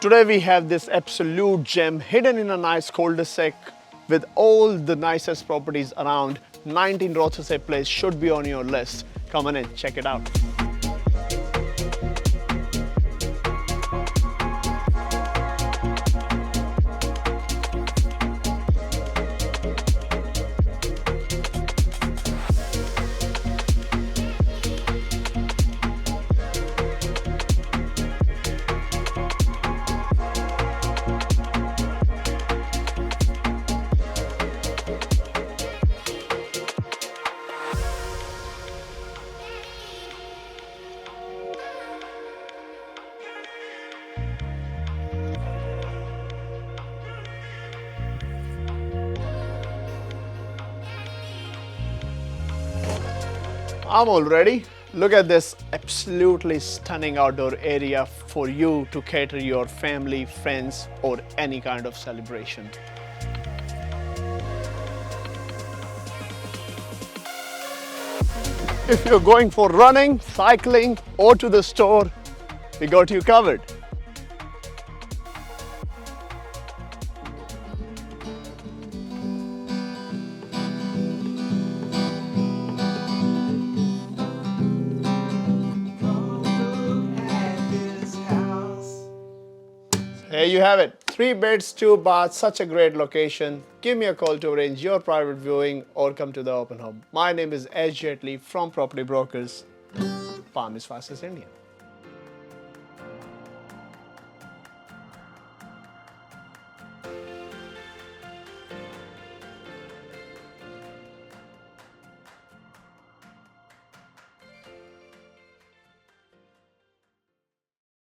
Today we have this absolute gem hidden in a nice cul-de-sac with all the nicest properties around. 19 Rothesay Place should be on your list. Come on in, check it out. I'm all ready. Look at this absolutely stunning outdoor area for you to cater your family, friends, or any kind of celebration. If you're going for running, cycling, or to the store, we got you covered. Here you have it. 3 beds, 2 baths, such a great location. Give me a call to arrange your private viewing or come to the open home. My name is S. Jetley from Property Brokers, Palmerston, India.